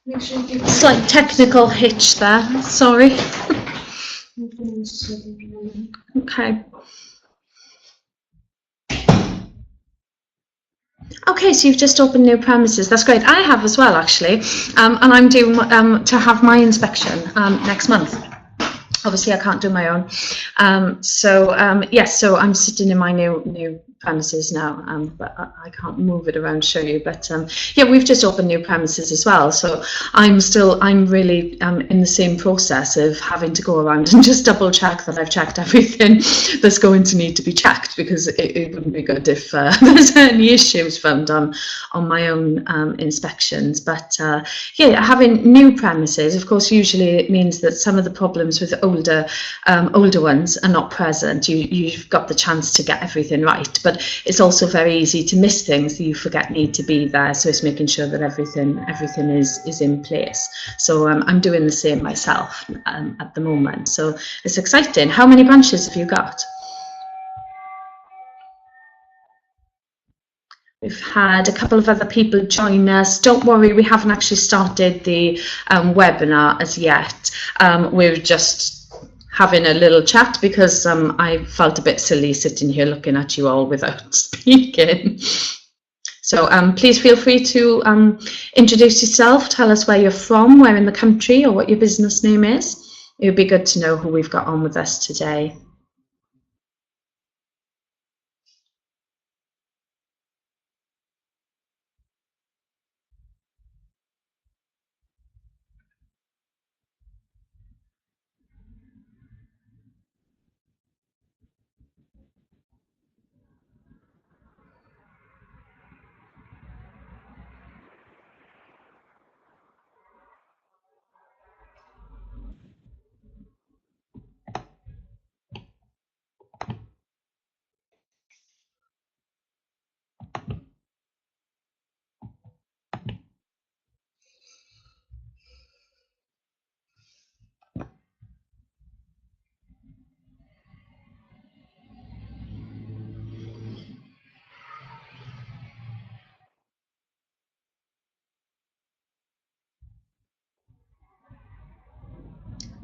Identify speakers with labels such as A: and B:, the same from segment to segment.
A: make sure you
B: Slight technical hitch there, sorry. Okay. Okay, so you've just opened new premises. That's great. I have as well, actually, and I'm due to have my inspection next month. Obviously, I can't do my own. Yes, so I'm sitting in my new premises now, but I can't move it around to show you. But yeah, we've just opened new premises as well. So I'm really in the same process of having to go around and just double check that I've checked everything that's going to need to be checked, because it wouldn't be good if there's any issues found on my own inspections. But yeah, having new premises, of course, usually it means that some of the problems with older ones are not present. You've got the chance to get everything right, but it's also very easy to miss things that you forget need to be there. So it's making sure that everything is in place. So I'm doing the same myself at the moment. So it's exciting. How many branches have you got? We've had a couple of other people join us. Don't worry, we haven't actually started the webinar as yet. We're just having a little chat because I felt a bit silly sitting here looking at you all without speaking. So please feel free to introduce yourself, tell us where you're from, where in the country, or what your business name is. It would be good to know who we've got on with us today.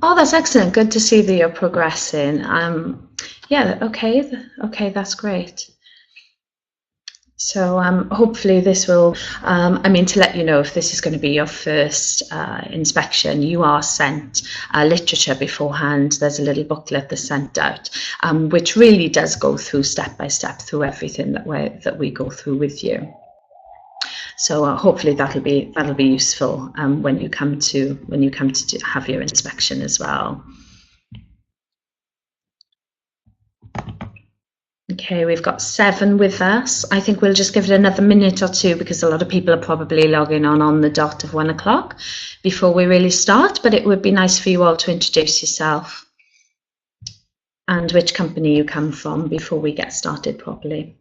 B: Oh, that's excellent. Good to see that you're progressing. Yeah, okay, that's great. So hopefully this will, I mean, to let you know, if this is going to be your first inspection, you are sent literature beforehand. There's a little booklet that's sent out, which really does go through step by step through everything that we go through with you. So hopefully that'll be useful when you come to have your inspection as well. Okay, we've got 7 with us. I think we'll just give it another minute or two because a lot of people are probably logging on the dot of 1 o'clock before we really start. But it would be nice for you all to introduce yourself and which company you come from before we get started properly.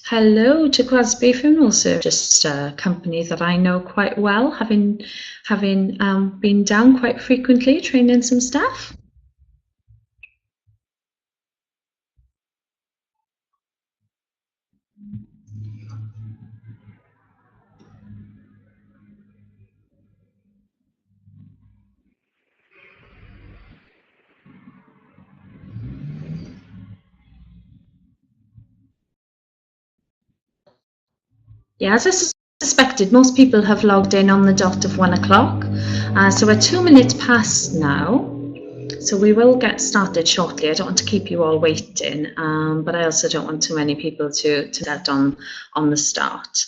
B: Hello to Crosby Funeral Service, just a company that I know quite well, having been down quite frequently training some staff. Yeah, as I suspected, most people have logged in on the dot of 1 o'clock. So we're 2 minutes past now. So we will get started shortly. I don't want to keep you all waiting, but I also don't want too many people to get on the start.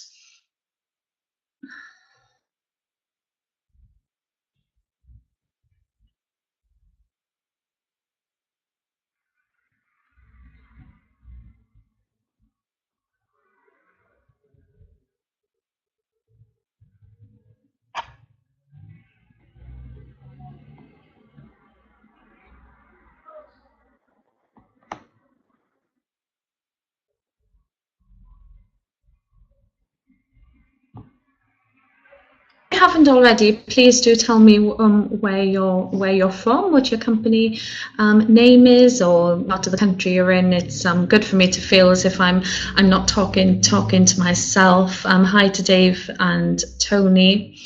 B: If you haven't already, please do tell me where you're from, what your company name is, or part of the country you're in. It's good for me to feel as if I'm not talking to myself. Hi to Dave and Tony.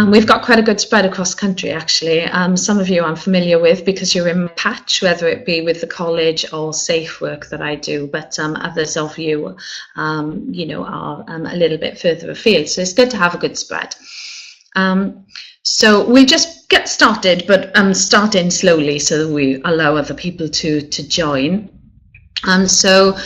B: We've got quite a good spread across country, actually. Some of you I'm familiar with because you're in patch, whether it be with the college or SAFE work that I do, but others of you, you know, are a little bit further afield. So it's good to have a good spread. So we'll just get started, but start in slowly so that we allow other people to join. So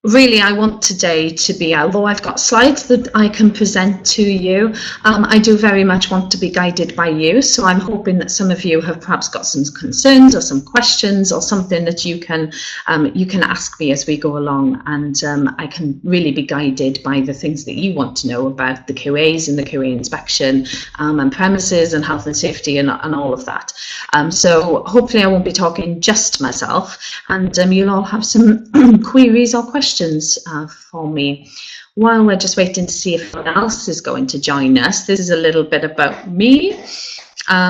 B: really, I want today to be, although I've got slides that I can present to you, I do very much want to be guided by you. So I'm hoping that some of you have perhaps got some concerns or some questions or something that you can ask me as we go along, and I can really be guided by the things that you want to know about the QAs and the QA inspection and premises and health and safety and all of that. So hopefully I won't be talking just to myself, and you'll all have some queries or questions for me. While we're just waiting to see if anyone else is going to join us, this is a little bit about me.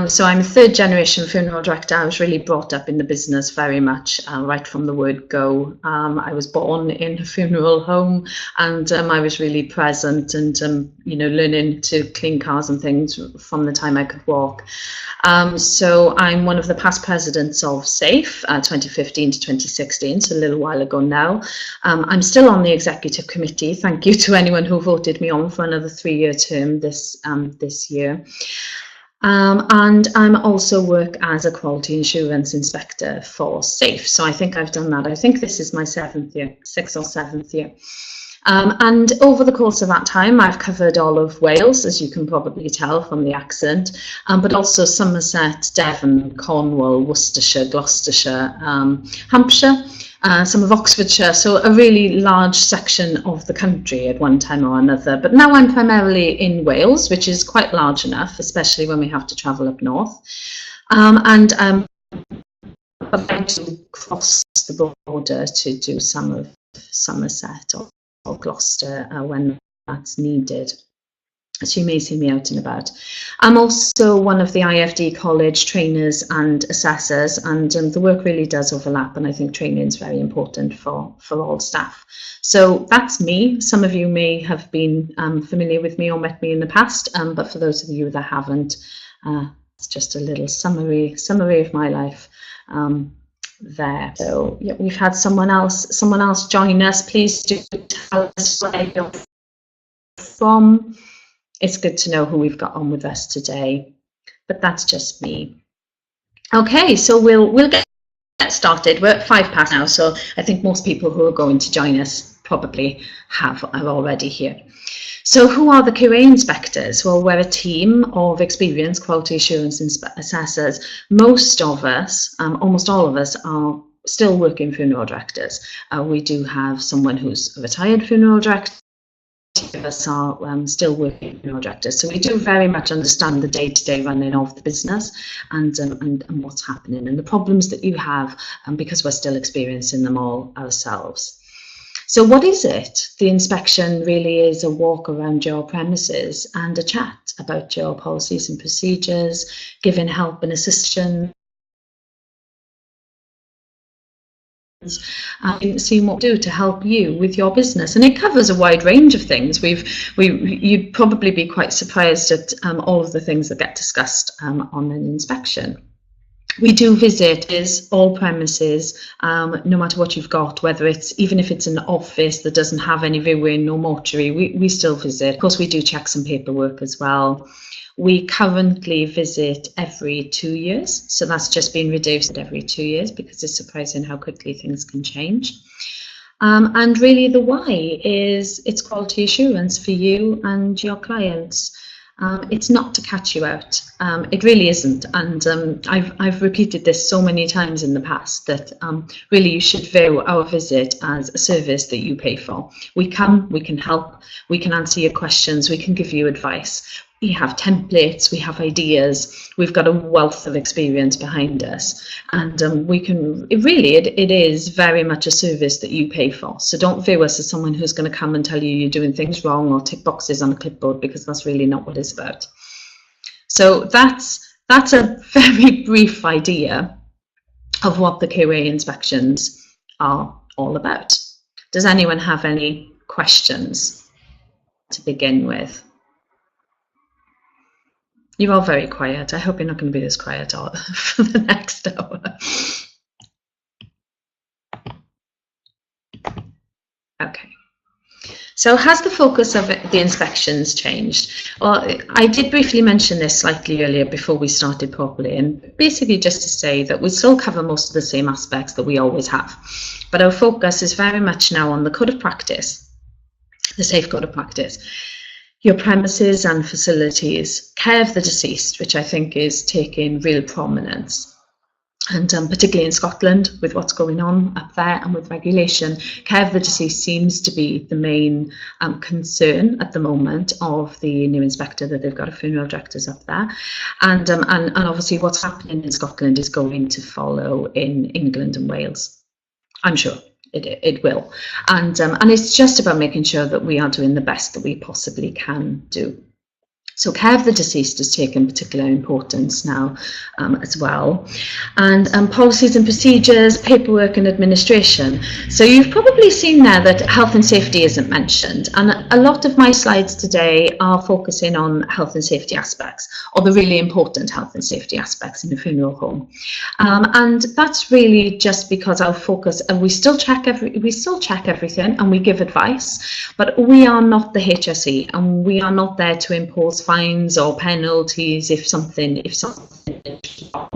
B: So I'm a third generation funeral director. I was really brought up in the business very much right from the word go. I was born in a funeral home, and I was really present and you know, learning to clean cars and things from the time I could walk. So I'm one of the past presidents of SAFE 2015 to 2016, so a little while ago now. I'm still on the executive committee. Thank you to anyone who voted me on for another 3-year term this year. And I'm also work as a quality assurance inspector for SAFE. So I think I've done that. I think this is my 7th year, 6th or 7th year. And over the course of that time, I've covered all of Wales, as you can probably tell from the accent, but also Somerset, Devon, Cornwall, Worcestershire, Gloucestershire, Hampshire, some of Oxfordshire, so a really large section of the country at one time or another. But now I'm primarily in Wales, which is quite large enough, especially when we have to travel up north. But I do cross the border to do some of Somerset or Gloucester when that's needed. So you may see me out and about. I'm also one of the IFD College trainers and assessors, and the work really does overlap, and I think training is very important for all staff. So that's me. Some of you may have been familiar with me or met me in the past, but for those of you that haven't, it's just a little summary of my life. There. So yeah, we've had someone else join us. Please do tell us where you're from. It's good to know who we've got on with us today, but that's just me. Okay, so we'll get started. We're at 5 past now, so I think most people who are going to join us probably are already here. So who are the QA inspectors? Well, we're a team of experienced quality assurance assessors. Most of us, almost all of us, are still working funeral directors. We do have someone who's a retired funeral director. Most of us are still working funeral directors. So we do very much understand the day-to-day running of the business and what's happening and the problems that you have, because we're still experiencing them all ourselves. So what is it? The inspection really is a walk around your premises and a chat about your policies and procedures, giving help and assistance, seeing what to do to help you with your business. And it covers a wide range of things. You'd probably be quite surprised at all of the things that get discussed on an inspection. We do visit all premises, no matter what you've got, whether it's, even if it's an office that doesn't have any viewing, no mortuary, we still visit. Of course, we do check some paperwork as well. We currently visit every 2 years, so that's just been reduced at every 2 years because it's surprising how quickly things can change. And really the why is it's quality assurance for you and your clients. It's not to catch you out. It really isn't. And I've repeated this so many times in the past that really you should view our visit as a service that you pay for. We come, we can help, we can answer your questions, we can give you advice. We have templates, we have ideas, we've got a wealth of experience behind us, and we can, it is very much a service that you pay for. So don't view us as someone who's going to come and tell you you're doing things wrong or tick boxes on a clipboard, because that's really not what it's about. So that's a very brief idea of what the QA inspections are all about. Does anyone have any questions to begin with? You're all very quiet. I hope you're not going to be this quiet for the next hour. Okay. So has the focus of the inspections changed? Well, I did briefly mention this slightly earlier before we started properly, and basically just to say that we still cover most of the same aspects that we always have. But our focus is very much now on the code of practice, the safe code of practice, your premises and facilities, care of the deceased, which I think is taking real prominence. And particularly in Scotland, with what's going on up there and with regulation, care of the deceased seems to be the main concern at the moment of the new inspector that they've got of funeral directors up there. And obviously what's happening in Scotland is going to follow in England and Wales, I'm sure. It will, and it's just about making sure that we are doing the best that we possibly can do. So care of the deceased has taken particular importance now as well. And policies and procedures, paperwork and administration. So you've probably seen there that health and safety isn't mentioned. And a lot of my slides today are focusing on health and safety aspects, or the really important health and safety aspects in the funeral home. And that's really just because our focus, and we still check everything and we give advice, but we are not the HSE, and we are not there to impose fines or penalties if something is wrong.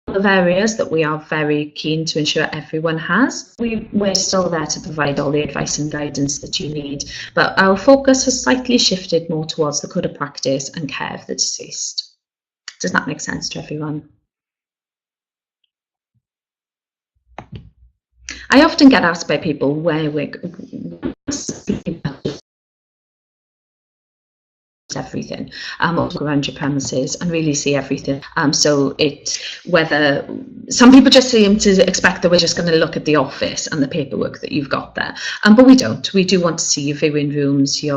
B: Of areas that we are very keen to ensure everyone has. We're still there to provide all the advice and guidance that you need, but our focus has slightly shifted more towards the code of practice and care of the deceased. Does that make sense to everyone? I often get asked by people where we're everything, walk around your premises and really see everything. So whether some people just seem to expect that we're just going to look at the office and the paperwork that you've got there, but we don't. We do want to see your viewing rooms, we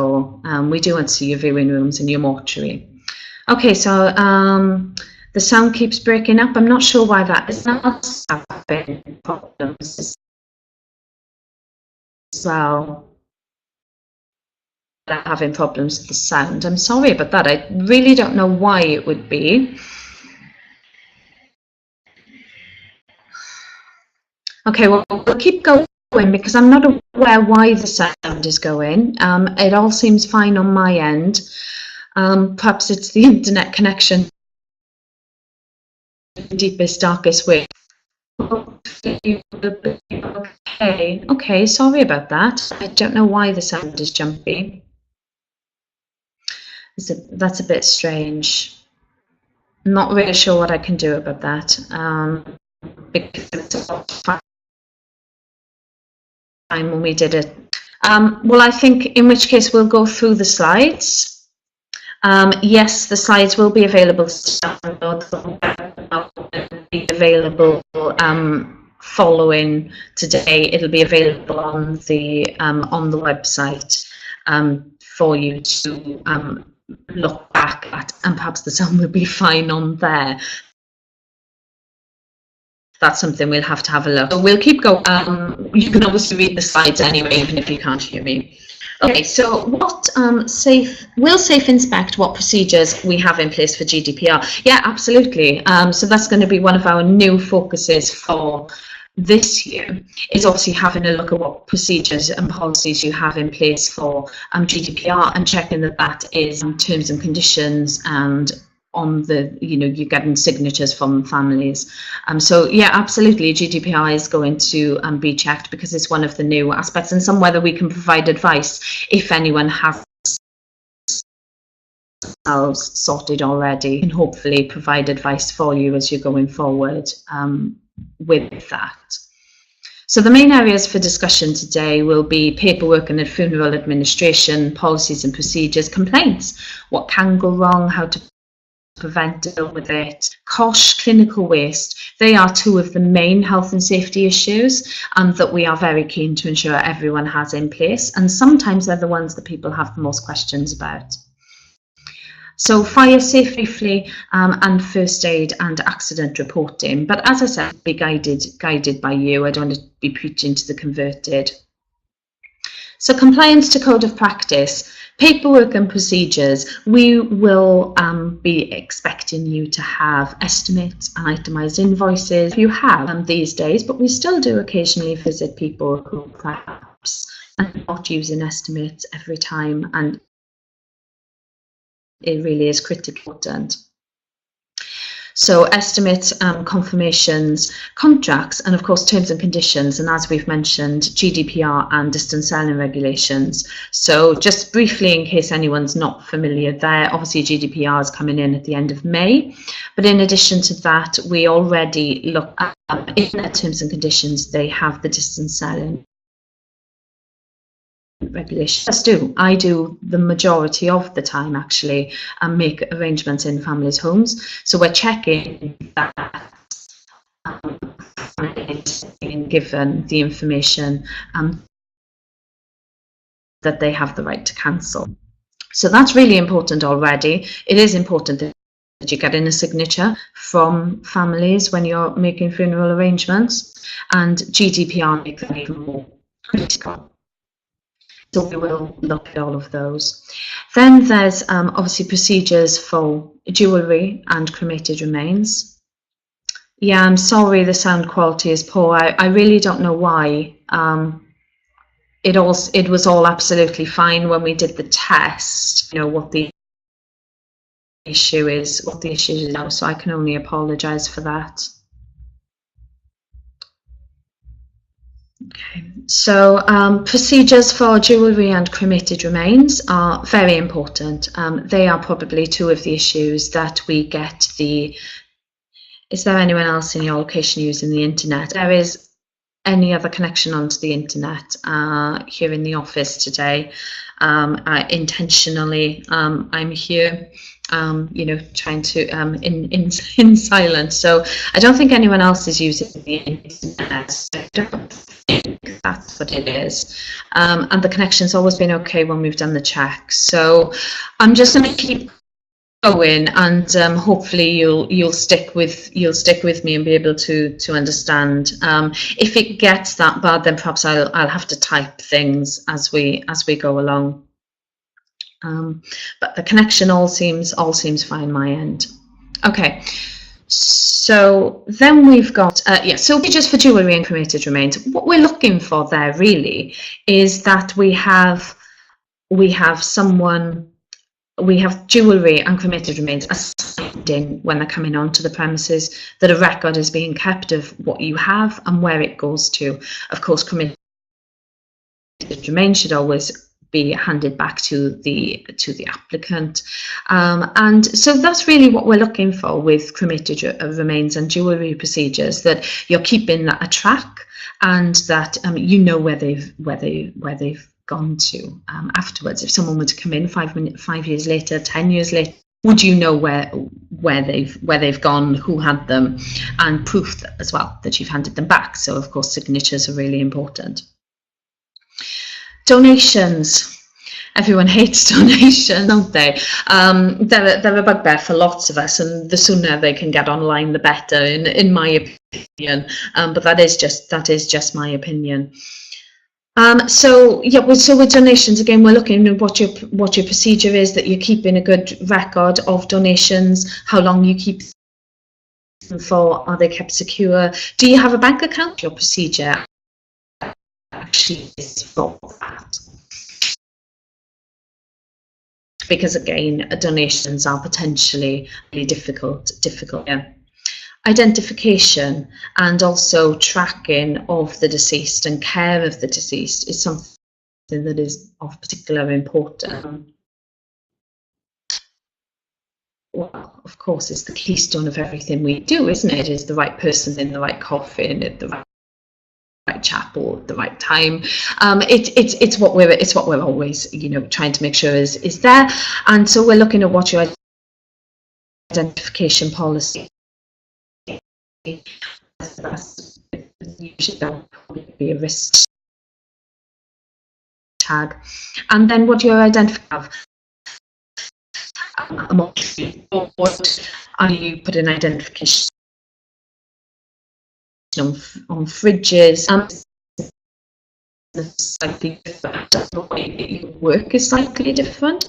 B: do want to see your viewing rooms and your mortuary. Okay, so the sound keeps breaking up. I'm not sure why that is not having problems as well. Having problems with the sound. I'm sorry about that. I really don't know why it would be. Okay, well, we'll keep going because I'm not aware why the sound is going. It all seems fine on my end. Perhaps it's the internet connection. Deepest, darkest way. Okay, sorry about that. I don't know why the sound is jumpy. That's a bit strange. I'm not really sure what I can do about that. Because it's time when we did it. Well, I think in which case we'll go through the slides. Yes, the slides will be available to download. Be available following today. It'll be available on the website for you to look back at, and perhaps the sound will be fine on there. That's something we'll have to have a look. So we'll keep going. You can obviously read the slides anyway, even if you can't hear me. Okay, so what will Safe inspect what procedures we have in place for GDPR? Yeah, absolutely. So that's going to be one of our new focuses for this year is obviously having a look at what procedures and policies you have in place for GDPR, and checking that that is terms and conditions, and on the, you're getting signatures from families. So yeah, absolutely, GDPR is going to be checked, because it's one of the new aspects, and some whether we can provide advice if anyone has themselves sorted already, and hopefully provide advice for you as you're going forward with that. So the main areas for discussion today will be paperwork and funeral administration, policies and procedures, complaints, what can go wrong, how to prevent, deal with it, COSH, clinical waste. They are two of the main health and safety issues that we are very keen to ensure everyone has in place, and sometimes they're the ones that people have the most questions about. So fire safe briefly, and first aid and accident reporting. But as I said, be guided by you. I don't want to be preaching to the converted. So compliance to code of practice, paperwork and procedures. We will be expecting you to have estimates and itemised invoices. You have these days, but we still do occasionally visit people who perhaps are not using estimates every time, and it really is critically important. So estimates, confirmations, contracts, and of course terms and conditions, and as we've mentioned, GDPR and distance selling regulations. So just briefly, in case anyone's not familiar there, obviously GDPR is coming in at the end of May, but in addition to that, we already look at in their terms and conditions, they have the distance selling regulations. I do the majority of the time actually, and make arrangements in families' homes. So we're checking that being given the information that they have the right to cancel. So that's really important already. It is important that you get in a signature from families when you're making funeral arrangements, and GDPR makes that even more critical. So we will look at all of those. Then there's obviously procedures for jewellery and cremated remains. Yeah, I'm sorry the sound quality is poor. I really don't know why. It was all absolutely fine when we did the test. What the issue is, now. So I can only apologise for that. Okay, so procedures for jewellery and cremated remains are very important. They are probably two of the issues that we get the... Is there anyone else in your location using the internet? There is any other connection onto the internet here in the office today. Intentionally, I'm here, trying to in silence. So I don't think anyone else is using the internet. I don't think that's what it is. And the connection's always been okay when we've done the check. So I'm just going to keep going, and hopefully you'll stick with me and be able to understand. If it gets that bad, then perhaps I'll have to type things as we go along. But the connection all seems fine my end. Okay, so then we've got so just for jewellery and cremated remains, what we're looking for there really is that we have jewellery and cremated remains assigned in when they're coming onto the premises, that a record is being kept of what you have and where it goes to. Of course, cremated remains should always be handed back to the applicant, and so that's really what we're looking for with cremated remains and jewellery procedures, that you're keeping a track, and that where they've gone to afterwards. If someone were to come in 5 years later, 10 years later, would you know where they've gone, who had them, and proof as well that you've handed them back. So of course signatures are really important. Donations. Everyone hates donations, don't they? They're a bugbear for lots of us, and the sooner they can get online, the better, in my opinion. But that is just my opinion. So with donations, again, we're looking at what your procedure is, that you're keeping a good record of donations, how long you keep for, are they kept secure? Do you have a bank account? Your procedure actually is for that. Because again, donations are potentially really difficult. Yeah. Identification and also tracking of the deceased and care of the deceased is something that is of particular importance. Well, of course, it's the keystone of everything we do, isn't it? Is the right person in the right coffin at the right chapel at the right time. It's what we're always, you know, trying to make sure is there. And so we're looking at what your identification policy. Usually that would probably be a wrist tag, and then what do you identify? You put an identification on fridges. Slightly different. The way that you work is slightly different,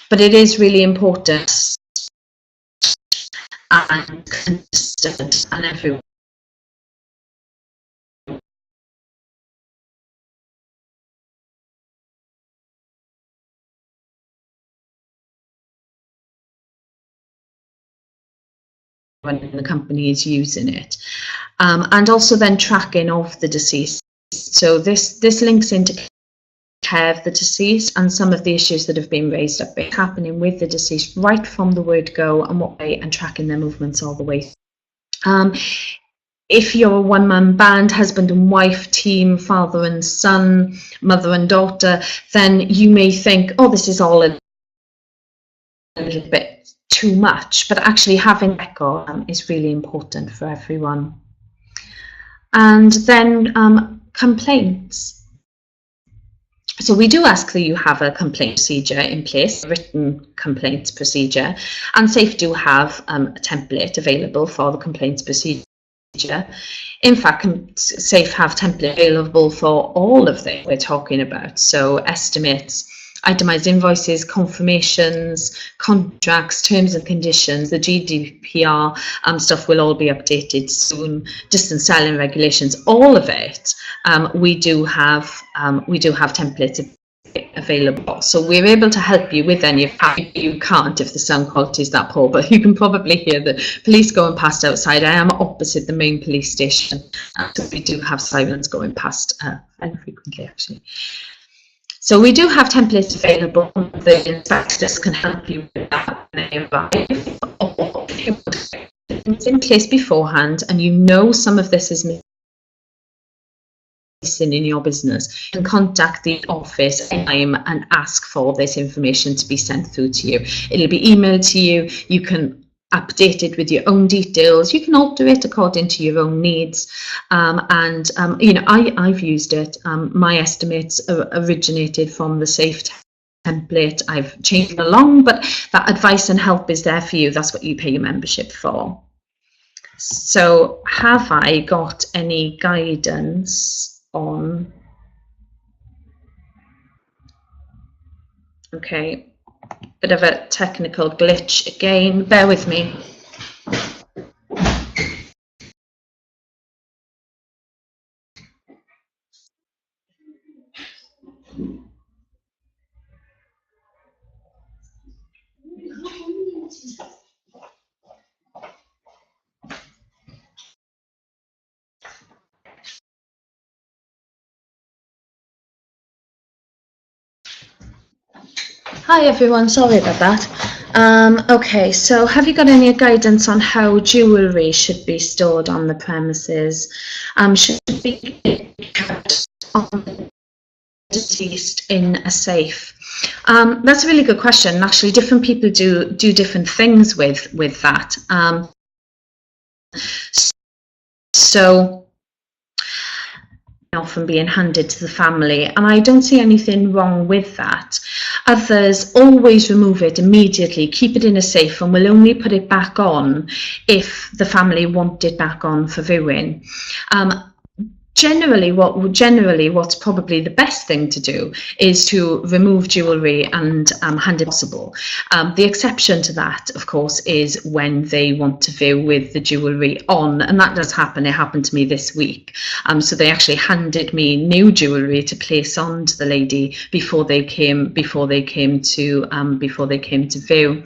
B: but it is really important and consistent, and everyone. When the company is using it, and also then tracking of the deceased. So this links into care of the deceased and some of the issues that have been raised up happening with the deceased right from the word go and what way, and tracking their movements all the way. If you're a one-man band, husband and wife team, father and son, mother and daughter, then you may think, oh, this is all a little bit too much, but actually having record is really important for everyone. And then complaints. So we do ask that you have a complaint procedure in place, a written complaints procedure, and SAFE do have a template available for the complaints procedure. In fact, SAFE have template available for all of that we're talking about. So estimates, itemised invoices, confirmations, contracts, terms and conditions, the GDPR stuff will all be updated soon. Distance selling regulations, all of it. We do have templates available, so we're able to help you with any of that. You can't if the sound quality is that poor, but you can probably hear the police going past outside. I am opposite the main police station, so we do have sirens going past fairly frequently, actually. So we do have templates available. The inspectors can help you with that when they arrive. It's in place beforehand, and you know some of this is missing in your business, and contact the office anytime and ask for this information to be sent through to you. It'll be emailed to you. You can update it with your own details. You can alter it according to your own needs, you know, I've used it. My estimates originated from the SAFE template. I've changed them along, but that advice and help is there for you. That's what you pay your membership for. So have I got any guidance on? Okay. Bit of a technical glitch again, bear with me. Hi everyone, sorry about that. Okay, so have you got any guidance on how jewellery should be stored on the premises? Should it be kept on the deceased in a safe? That's a really good question. Actually, different people do different things with that. So often being handed to the family, and I don't see anything wrong with that. Others always remove it immediately, keep it in a safe, and will only put it back on if the family want it back on for viewing. Generally, what's probably the best thing to do is to remove jewellery and hand it possible. The exception to that, of course, is when they want to view with the jewellery on, and that does happen. It happened to me this week. So they actually handed me new jewellery to place on to the lady before they came to view.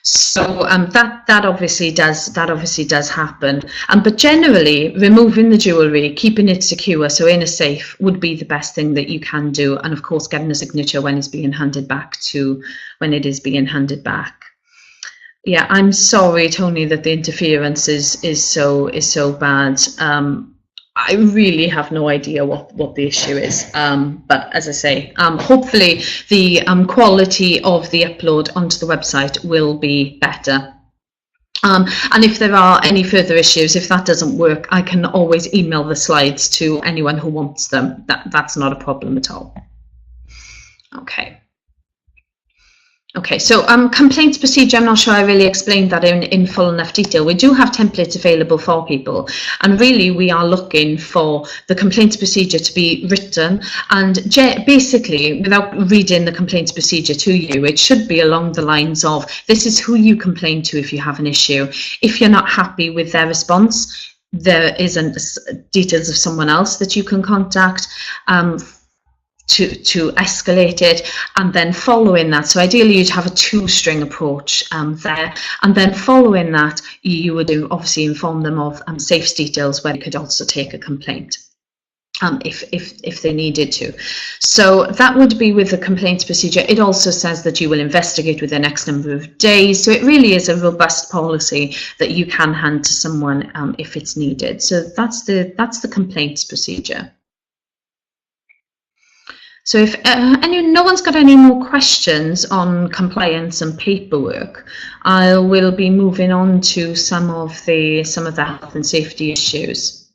B: So that obviously does happen. But generally, removing the jewellery, keeping it secure, so in a safe, would be the best thing that you can do. And of course, getting a signature when it's being handed back when it is being handed back. Yeah, I'm sorry, Tony, that the interference is so bad. I really have no idea what the issue is, but as I say, hopefully the quality of the upload onto the website will be better. And if there are any further issues, if that doesn't work, I can always email the slides to anyone who wants them. That's not a problem at all. Okay, so complaints procedure, I'm not sure I really explained that in full enough detail. We do have templates available for people, and really we are looking for the complaints procedure to be written, and basically, without reading the complaints procedure to you, it should be along the lines of, this is who you complain to if you have an issue. If you're not happy with their response, there isn't details of someone else that you can contact to escalate it, and then following that, so ideally you'd have a two-string approach there, and then following that you would obviously inform them of safe details where they could also take a complaint if they needed to. So that would be with the complaints procedure. It also says that you will investigate within X number of days, so it really is a robust policy that you can hand to someone if it's needed. So that's the complaints procedure. So if no one's got any more questions on compliance and paperwork, I will be moving on to some of the health and safety issues.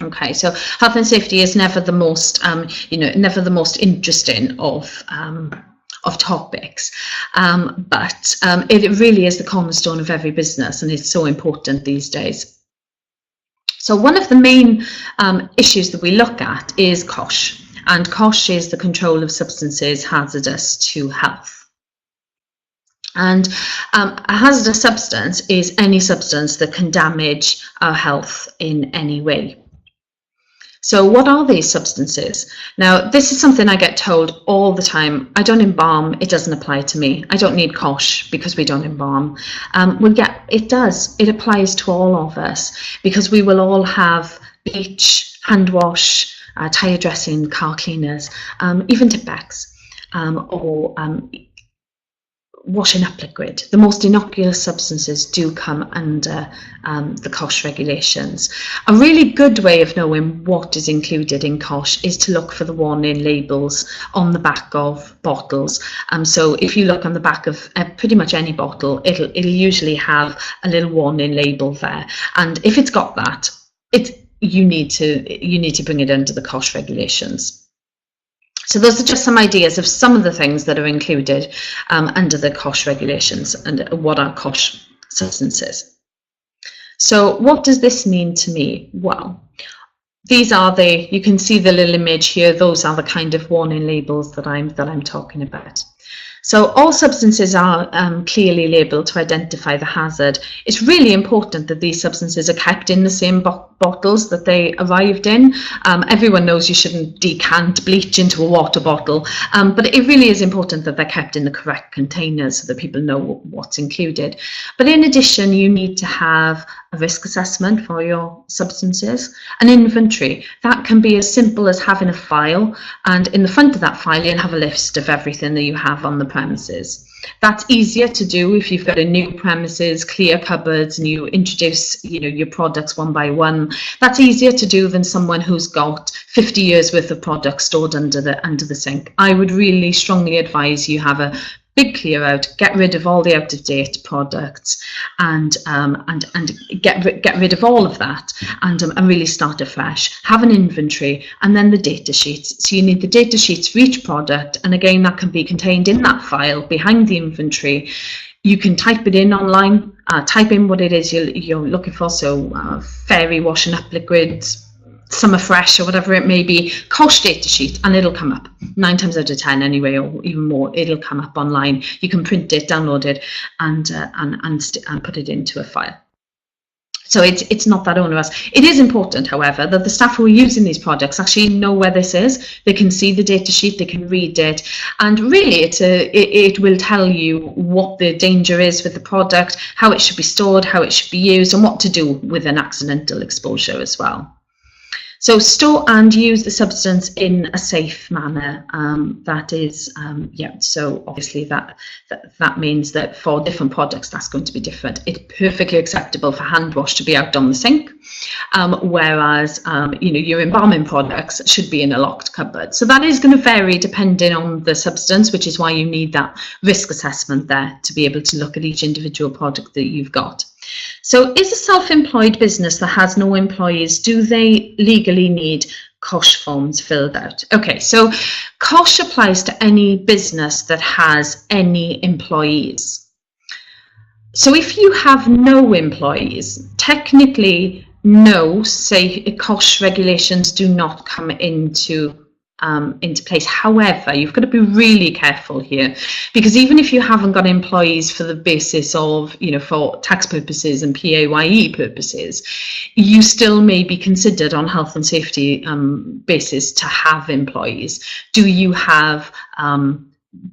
B: Okay, so health and safety is never the most never the most interesting of topics, but it really is the cornerstone of every business, and it's so important these days. So one of the main issues that we look at is COSH. And COSH is the control of substances hazardous to health. And a hazardous substance is any substance that can damage our health in any way. So what are these substances? Now, this is something I get told all the time. I don't embalm, it doesn't apply to me. I don't need COSH because we don't embalm. It does, it applies to all of us, because we will all have bleach, hand wash, tyre dressing, car cleaners, even tip bags, or washing up liquid. The most innocuous substances do come under the COSH regulations. A really good way of knowing what is included in COSH is to look for the warning labels on the back of bottles. So if you look on the back of pretty much any bottle, it'll usually have a little warning label there, and if it's got that, you need to bring it under the COSH regulations. So those are just some ideas of some of the things that are included under the COSH regulations and what are COSH substances. So what does this mean to me? Well, these are you can see the little image here, those are the kind of warning labels that I'm talking about. So all substances are clearly labelled to identify the hazard. It's really important that these substances are kept in the same bottles that they arrived in. Everyone knows you shouldn't decant bleach into a water bottle, but it really is important that they're kept in the correct containers so that people know what's included. But in addition, you need to have a risk assessment for your substances, an inventory. That can be as simple as having a file, and in the front of that file you'll have a list of everything that you have on the premises. That's easier to do if you've got a new premises, clear cupboards, and you introduce your products one by one. That's easier to do than someone who's got 50 years worth of products stored under the sink. I would really strongly advise you have a big clear out, get rid of all the out-of-date products, and get rid of all of that, and really start afresh. Have an inventory, and then the data sheets. So you need the data sheets for each product, and again that can be contained in that file behind the inventory. You can type it in online, type in what it is you're looking for, so fairy washing up liquids, Summer Fresh or whatever it may be, Kosh data sheet, and it'll come up 9 times out of 10 anyway, or even more. It'll come up online. You can print it, download it, and put it into a file. So it's not that onerous. It is important, however, that the staff who are using these products actually know where this is. They can see the data sheet, they can read it, and really it will tell you what the danger is with the product, how it should be stored, how it should be used, and what to do with an accidental exposure as well. So store and use the substance in a safe manner. That is, yeah, so obviously that means that for different products that's going to be different. It's perfectly acceptable for hand wash to be out on the sink, whereas you know, your embalming products should be in a locked cupboard. So that is going to vary depending on the substance, which is why you need that risk assessment there to be able to look at each individual product that you've got. So is a self-employed business that has no employees, do they legally need Kosh forms filled out? Okay, so Kosh applies to any business that has any employees. So if you have no employees, technically no, say Kosh regulations do not come into place. However, you've got to be really careful here, because even if you haven't got employees for the basis of, you know, for tax purposes and PAYE purposes, you still may be considered on health and safety basis to have employees. Do you have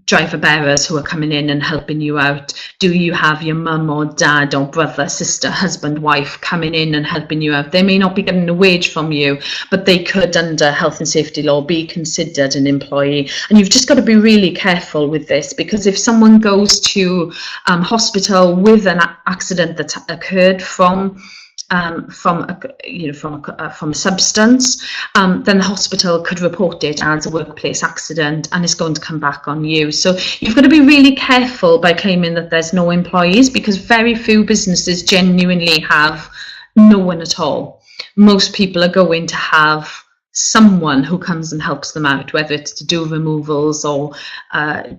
B: driver bearers who are coming in and helping you out? Do you have your mum or dad or brother, sister, husband, wife coming in and helping you out? They may not be getting a wage from you, but they could, under health and safety law, be considered an employee. And you've just got to be really careful with this, because if someone goes to hospital with an accident that's occurred from a substance, then the hospital could report it as a workplace accident, and it's going to come back on you. So you've got to be really careful by claiming that there's no employees, because very few businesses genuinely have no one at all. Most people are going to have someone who comes and helps them out, whether it's to do removals or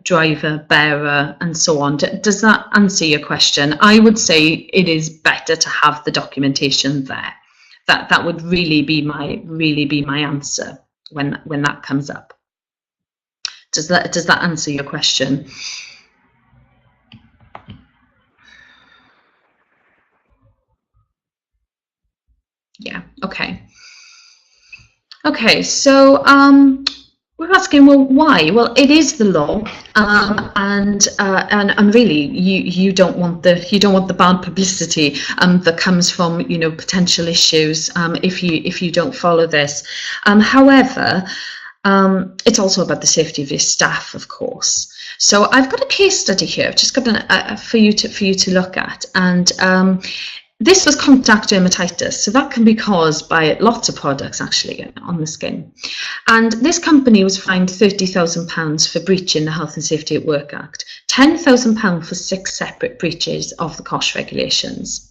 B: driver, bearer, and so on. Does that answer your question? I would say it is better to have the documentation there. That would really be my answer when that comes up. Does that answer your question? Yeah. Okay. Okay, so we're asking, well, why? Well, it is the law, and really, you don't want the bad publicity that comes from, you know, potential issues if you don't follow this. However, it's also about the safety of your staff, of course. So I've got a case study here. I've just got for you to look at, and this was contact dermatitis, so that can be caused by lots of products actually on the skin. And this company was fined £30,000 for breaching the Health and Safety at Work Act, £10,000 for 6 separate breaches of the Kosh regulations,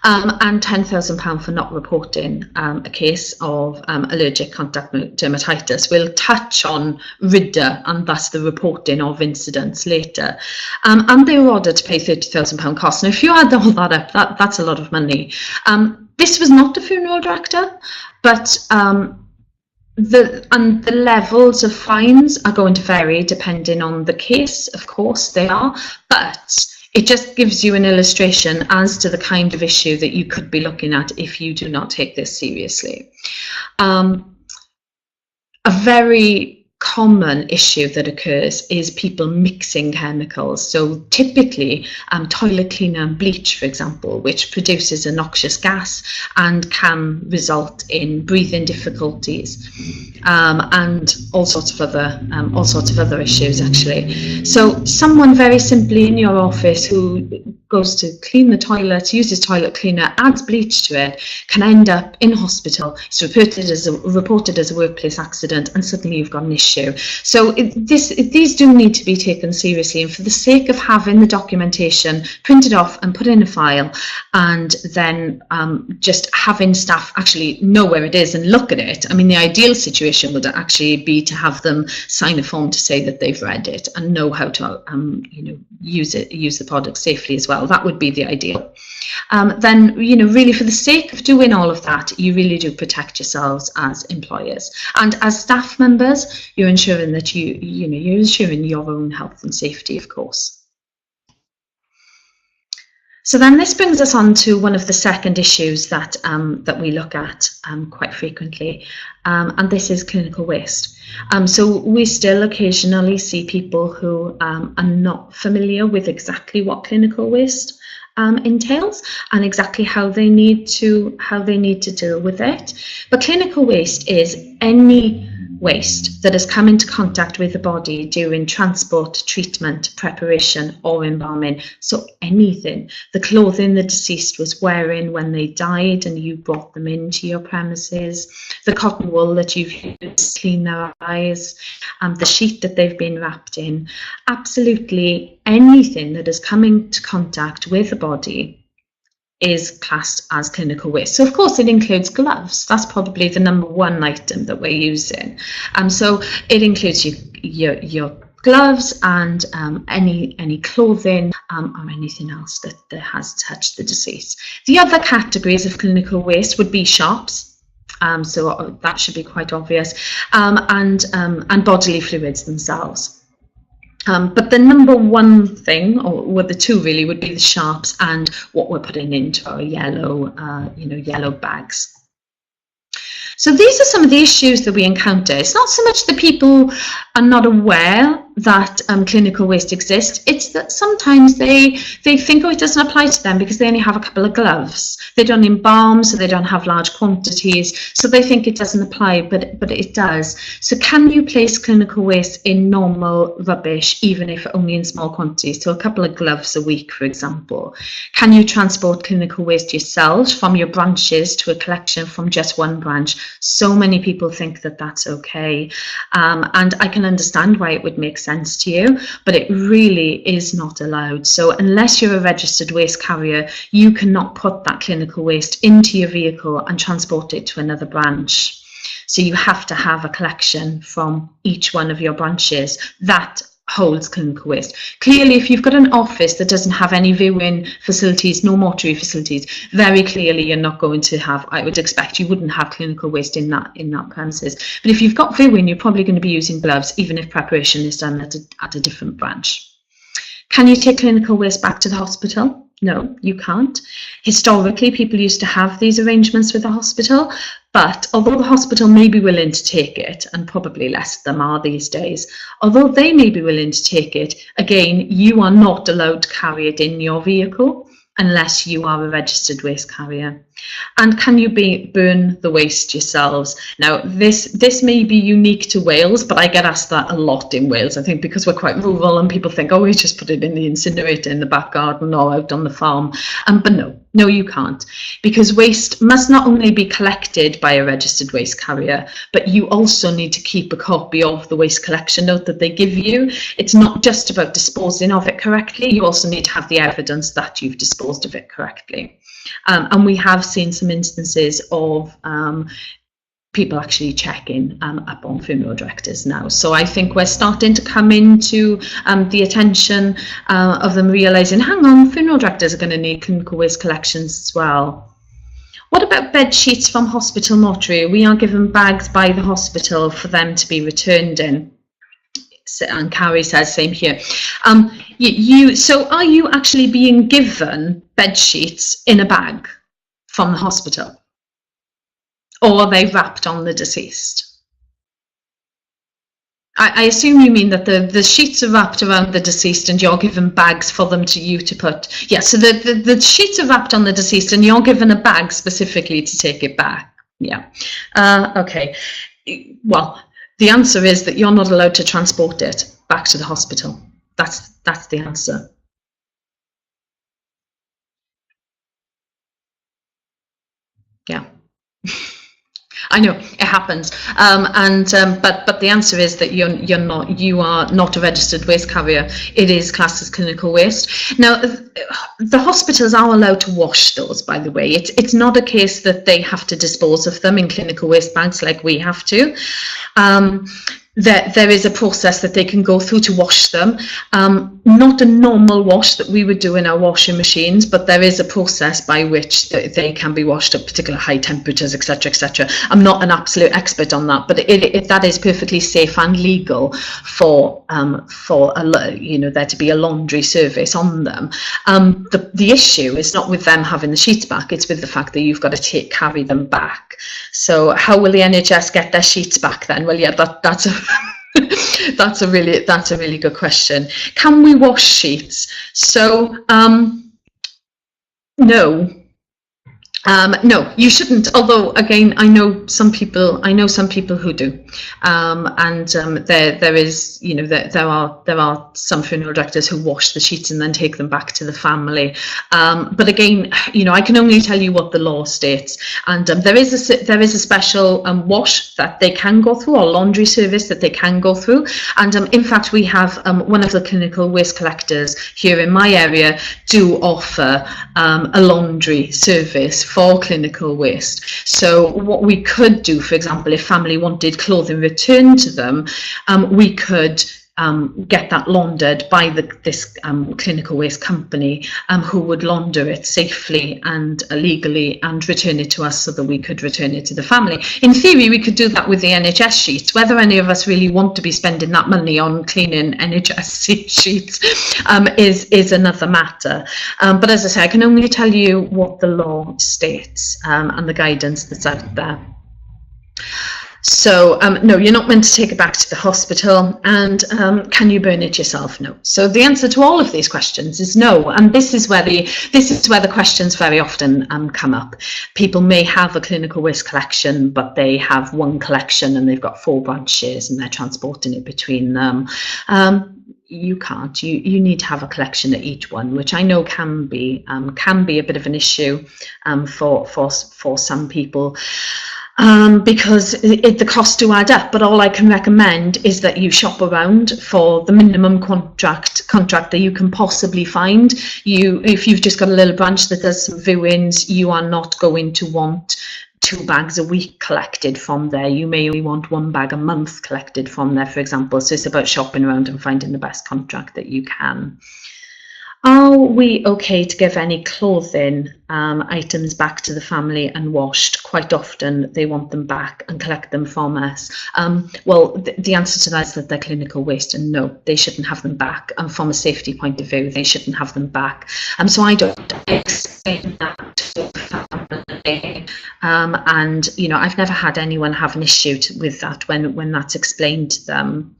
B: and £10,000 for not reporting a case of allergic contact dermatitis. We'll touch on RIDDA and thus the reporting of incidents later. And they were ordered to pay £30,000 costs. Now, if you add all that up, that's a lot of money. This was not a funeral director, but the levels of fines are going to vary depending on the case. Of course, they are, but it just gives you an illustration as to the kind of issue that you could be looking at if you do not take this seriously. A very common issue that occurs is people mixing chemicals. So typically toilet cleaner and bleach, for example, which produces a noxious gas and can result in breathing difficulties, and all sorts of other issues actually. So someone very simply in your office who goes to clean the toilet, uses toilet cleaner, adds bleach to it, can end up in hospital. It's reported as a workplace accident, and suddenly you've got an issue. issue. So these do need to be taken seriously, and for the sake of having the documentation printed off and put in a file, and then just having staff actually know where it is and look at it. I mean, the ideal situation would actually be to have them sign a form to say that they've read it and know how to use the product safely as well. That would be the ideal. Then, really for the sake of doing all of that, you really do protect yourselves as employers, and as staff members, you're ensuring that you're ensuring your own health and safety, of course. So then this brings us on to one of the second issues that we look at quite frequently, and this is clinical waste. So we still occasionally see people who are not familiar with exactly what clinical waste entails and exactly how they need to deal with it. But clinical waste is any waste that has come into contact with the body during transport, treatment, preparation or embalming. So anything, the clothing the deceased was wearing when they died and you brought them into your premises, the cotton wool that you've used to clean their eyes, the sheet that they've been wrapped in, absolutely anything that has come into contact with the body is classed as clinical waste. So of course it includes gloves. That's probably the number one item that we're using. So it includes your gloves and any clothing or anything else that has touched the deceased. The other categories of clinical waste would be sharps. So that should be quite obvious, and bodily fluids themselves. But the number one thing, or the two really, would be the sharps and what we're putting into our yellow bags. So these are some of the issues that we encounter. It's not so much that people are not aware that clinical waste exists, it's that sometimes they think, oh, it doesn't apply to them because they only have a couple of gloves. They don't embalm, so they don't have large quantities, so they think it doesn't apply, but it does. So can you place clinical waste in normal rubbish, even if only in small quantities? So a couple of gloves a week, for example. Can you transport clinical waste yourselves from your branches to a collection from just one branch? So many people think that that's okay, and I can understand why it would make sense to you, but it really is not allowed. So unless you're a registered waste carrier, you cannot put that clinical waste into your vehicle and transport it to another branch. So you have to have a collection from each one of your branches that holds clinical waste. Clearly, if you've got an office that doesn't have any viewing facilities, no mortuary facilities, very clearly you're not going to have, I would expect you wouldn't have clinical waste in that premises. But if you've got viewing, you're probably going to be using gloves, even if preparation is done at a different branch. Can you take clinical waste back to the hospital? No, you can't. Historically, people used to have these arrangements with the hospital, but although the hospital may be willing to take it, and probably less of them are these days, although they may be willing to take it, again, you are not allowed to carry it in your vehicle unless you are a registered waste carrier. And can you burn the waste yourselves? Now, this may be unique to Wales, but I get asked that a lot in Wales, I think, because we're quite rural and people think, oh, we just put it in the incinerator in the back garden or out on the farm. But no, you can't, because waste must not only be collected by a registered waste carrier, but you also need to keep a copy of the waste collection note that they give you. It's not just about disposing of it correctly, you also need to have the evidence that you've disposed of it correctly. And we have seen some instances of people actually checking up on funeral directors now. So I think we're starting to come into the attention of them realising, hang on, funeral directors are going to need clinical waste collections as well. What about bed sheets from hospital mortuary? We are given bags by the hospital for them to be returned in. And Carrie says, same here. So are you actually being given bed sheets in a bag from the hospital? Or are they wrapped on the deceased? I assume you mean that the sheets are wrapped around the deceased and you're given bags for them to put. Yeah, so the sheets are wrapped on the deceased and you're given a bag specifically to take it back. Yeah. Okay. Well, the answer is that you're not allowed to transport it back to the hospital. That's the answer. Yeah. I know it happens, but the answer is that you are not a registered waste carrier. It is classed as clinical waste. Now, the hospitals are allowed to wash those. By the way, it's not a case that they have to dispose of them in clinical waste bags like we have to. There is a process that they can go through to wash them. Not a normal wash that we would do in our washing machines, but there is a process by which they can be washed at particular high temperatures, etc., etc. I'm not an absolute expert on that, but that is perfectly safe and legal for there to be a laundry service on them. The issue is not with them having the sheets back; it's with the fact that you've got to carry them back. So how will the NHS get their sheets back then? Well, yeah, that's a that's a really good question. Can we wash sheets? So no. No, you shouldn't. Although, again, I know some people who do, there is, there are some funeral directors who wash the sheets and then take them back to the family. But again, I can only tell you what the law states, and there is a special wash that they can go through, or laundry service that they can go through. And in fact, we have one of the clinical waste collectors here in my area do offer a laundry service for clinical waste. So what we could do, for example, if family wanted clothing returned to them, we could get that laundered by this clinical waste company, who would launder it safely and legally and return it to us so that we could return it to the family. In theory, we could do that with the NHS sheets. Whether any of us really want to be spending that money on cleaning NHS sheets is another matter. But as I say, I can only tell you what the law states and the guidance that's out there. So no, you're not meant to take it back to the hospital. And can you burn it yourself? No. So the answer to all of these questions is no. And this is where the questions very often come up. People may have a clinical waste collection, but they have one collection and they've got 4 branches and they're transporting it between them. You can't. You need to have a collection at each one, which I know can be a bit of an issue for some people. Because the costs do add up, but all I can recommend is that you shop around for the minimum contract that you can possibly find. If you've just got a little branch that does some viewings, you are not going to want 2 bags a week collected from there. You may only want 1 bag a month collected from there, for example. So it's about shopping around and finding the best contract that you can. Are we okay to give any clothing items back to the family unwashed? Quite often they want them back and collect them from us. Well, the answer to that is that they're clinical waste, and no, they shouldn't have them back. And from a safety point of view, they shouldn't have them back. So I don't explain that to the family. And I've never had anyone have an issue with that when that's explained to them.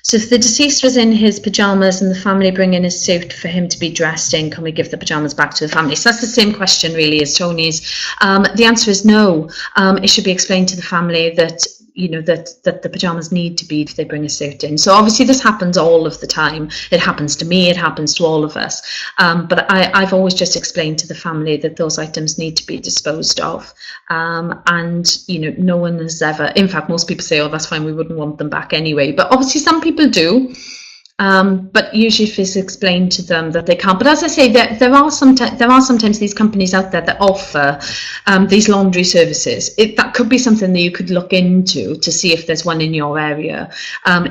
B: So if the deceased was in his pyjamas and the family bring in a suit for him to be dressed in, can we give the pyjamas back to the family? So that's the same question really as Tony's. The answer is no. It should be explained to the family that that the pyjamas need to be if they bring a suit in. So obviously this happens all of the time. It happens to me, it happens to all of us. But I've always just explained to the family that those items need to be disposed of. And no one has ever, in fact, most people say, oh, that's fine, we wouldn't want them back anyway. But obviously some people do. But usually if it's explained to them that they can't. But as I say, there are sometimes these companies out there that offer these laundry services. That could be something that you could look into to see if there's one in your area,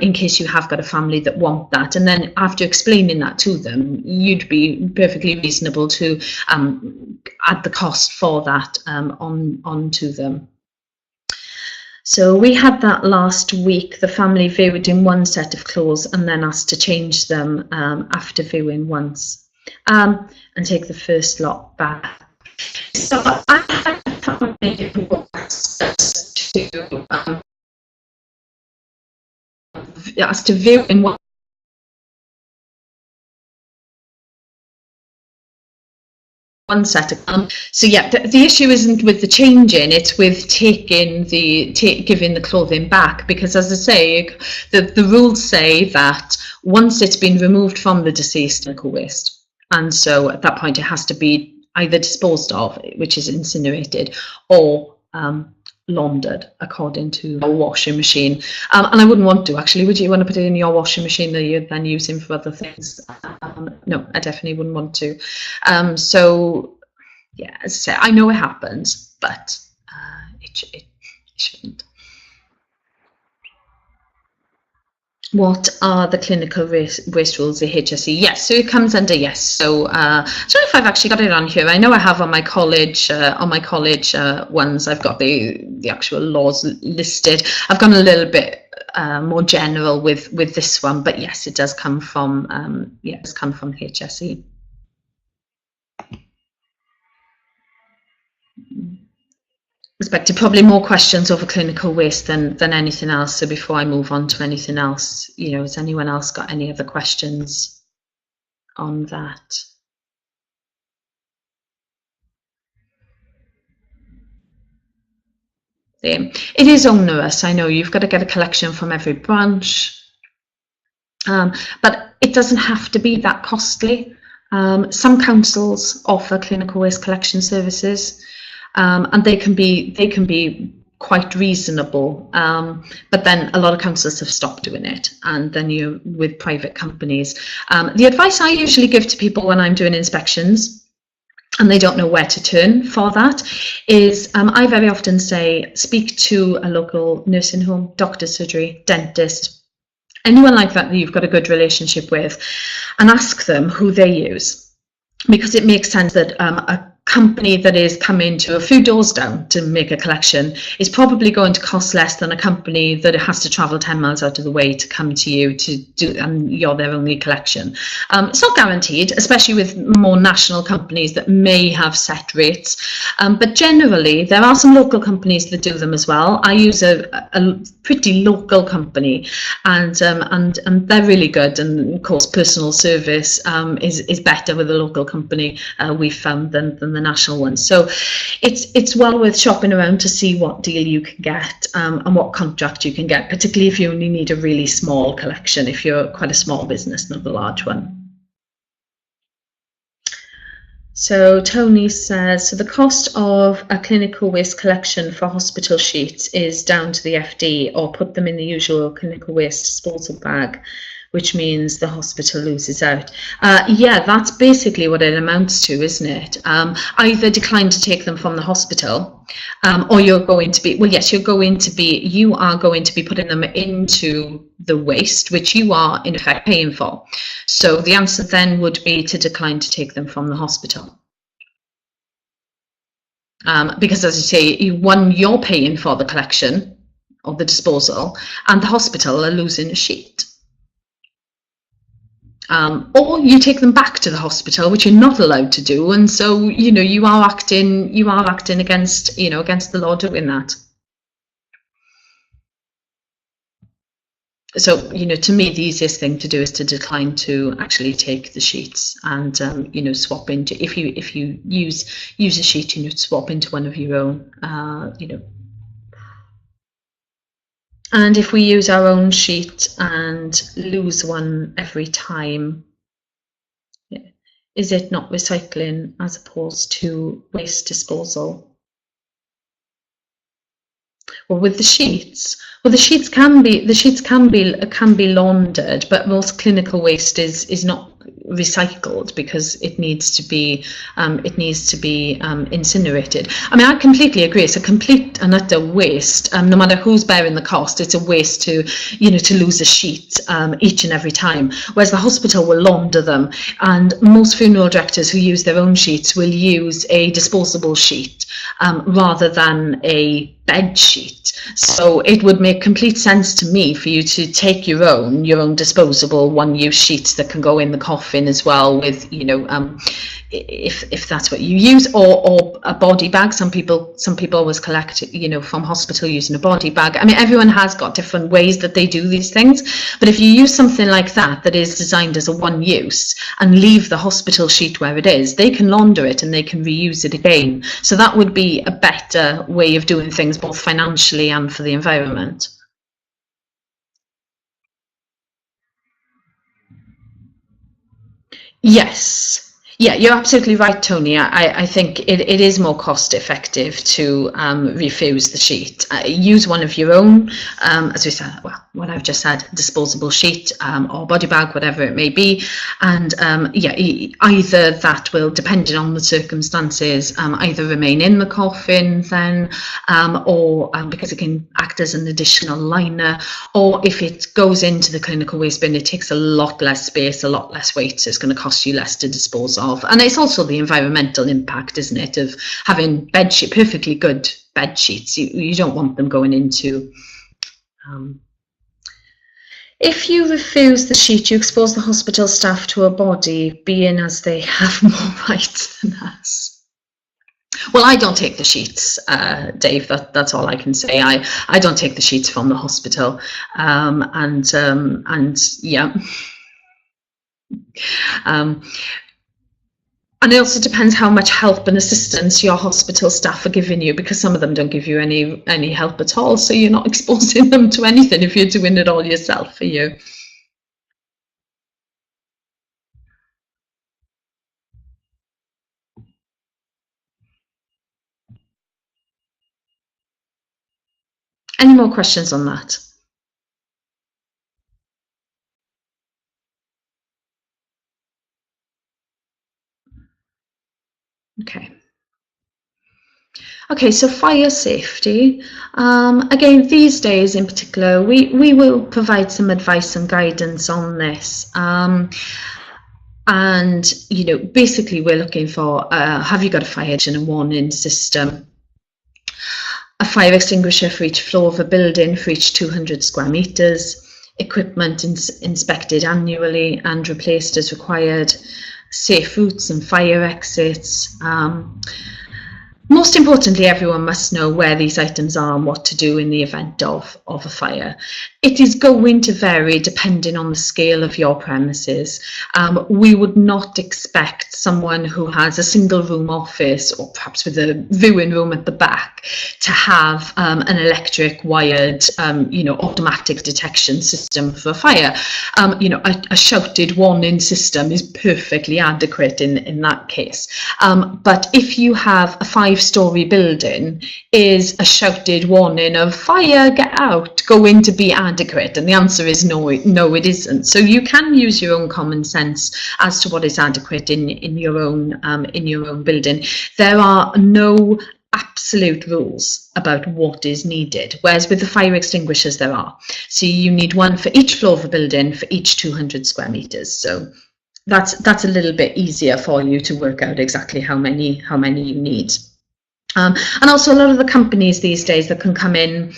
B: in case you have got a family that want that. And then after explaining that to them, you'd be perfectly reasonable to add the cost for that onto them. So we had that last week. The family viewed in one set of clothes and then asked to change them after viewing once, and take the first lot back. So I had a family who asked us to view in one set of so yeah, the issue isn't with the changing, it's with giving the clothing back, because as I say, the rules say that once it's been removed from the deceased, clinical waste, and so at that point it has to be either disposed of, which is incinerated, or laundered according to a washing machine. And I wouldn't want to, actually. Would you want to put it in your washing machine that you're then using for other things? No, I definitely wouldn't want to. So, yeah, as I say, I know it happens, but it shouldn't. What are the clinical waste rules, the HSE? Yes, so it comes under yes. So I don't know if I've actually got it on here. I know I have on my college ones. I've got the actual laws listed. I've gone a little bit more general with this one, but yes, it does come from HSE. Expected probably more questions over clinical waste than anything else. So before I move on to anything else, has anyone else got any other questions on that? It is onerous. I know you've got to get a collection from every branch, but it doesn't have to be that costly. Some councils offer clinical waste collection services. And they can be quite reasonable, but then a lot of councils have stopped doing it, and then you're with private companies. The advice I usually give to people when I'm doing inspections and they don't know where to turn for that is I very often say speak to a local nursing home, doctor's surgery, dentist, anyone like that you've got a good relationship with, and ask them who they use, because it makes sense that a company that is coming to a few doors down to make a collection is probably going to cost less than a company that has to travel 10 miles out of the way to come to you to do, and you're their only collection. It's not guaranteed, especially with more national companies that may have set rates, but generally there are some local companies that do them as well. I use a pretty local company, and they're really good, and of course personal service is better with a local company, we've found, than the national ones. So it's well worth shopping around to see what deal you can get, and what contract you can get, particularly if you only need a really small collection, if you're quite a small business, not a large one. So Tony says, so the cost of a clinical waste collection for hospital sheets is down to the FD, or put them in the usual clinical waste disposal bag, which means the hospital loses out. Yeah, that's basically what it amounts to, isn't it? Either decline to take them from the hospital, or you're going to be, well, yes, you are going to be putting them into the waste, which you are in effect paying for. So the answer then would be to decline to take them from the hospital. Because as you say, you're paying for the collection or the disposal, and the hospital are losing a sheet. Or you take them back to the hospital, which you're not allowed to do, and so you are acting against against the law doing that. So to me, the easiest thing to do is to decline to actually take the sheets, and swap into, if you use a sheet, swap into one of your own, And if we use our own sheet and lose one every time, is it not recycling as opposed to waste disposal? Well, with the sheets, the sheets can be laundered, but most clinical waste is not recycled because it needs to be incinerated. I mean, I completely agree. It's a complete and utter waste. No matter who's bearing the cost, it's a waste to lose a sheet each and every time. Whereas the hospital will launder them, and most funeral directors who use their own sheets will use a disposable sheet rather than a bed sheet. So it would make complete sense to me for you to take your own disposable one-use sheets that can go in the coffin as well, with if that's what you use, or a body bag. Some people always collect from hospital using a body bag. I mean, everyone has got different ways that they do these things, but if you use something like that is designed as a one use and leave the hospital sheet where it is, they can launder it and they can reuse it again. So that would be a better way of doing things, both financially and for the environment. Yes. Yeah, you're absolutely right, Tony. I think it is more cost effective to refuse the sheet. Use one of your own, as we said, well, what I've just said, disposable sheet or body bag, whatever it may be. And yeah, either that will, depending on the circumstances, either remain in the coffin then, or because it can act as an additional liner, or if it goes into the clinical waste bin, it takes a lot less space, a lot less weight, so it's going to cost you less to dispose of. And it's also the environmental impact, isn't it, of having perfectly good bed sheets. You don't want them going into... if you refuse the sheet, you expose the hospital staff to a body, being as they have more rights than us. Well, I don't take the sheets, Dave. That's all I can say. I don't take the sheets from the hospital, and yeah. And it also depends how much help and assistance your hospital staff are giving you, because some of them don't give you any help at all. So you're not exposing them to anything if you're doing it all yourself, are you? Any more questions on that? Okay. Okay, so fire safety. Again, these days in particular, we will provide some advice and guidance on this. And, you know, basically we're looking for, have you got a fire engine and warning system? A fire extinguisher for each floor of a building for each 200 square metres, equipment inspected annually and replaced as required, safe routes and fire exits. Most importantly, everyone must know where these items are and what to do in the event of a fire. It is going to vary depending on the scale of your premises. We would not expect someone who has a single room office, or perhaps with a viewing room at the back, to have an electric wired, you know, automatic detection system for fire. You know, a shouted warning system is perfectly adequate in that case. But if you have a 5-story building, is a shouted warning of fire, get out, going to be adequate? And the answer is no, it isn't. So you can use your own common sense as to what is adequate in your own building. There are no absolute rules about what is needed, whereas with the fire extinguishers there are. So you need one for each floor of a building for each 200 square meters. So that's a little bit easier for you to work out exactly how many you need. And also a lot of the companies these days that can come in,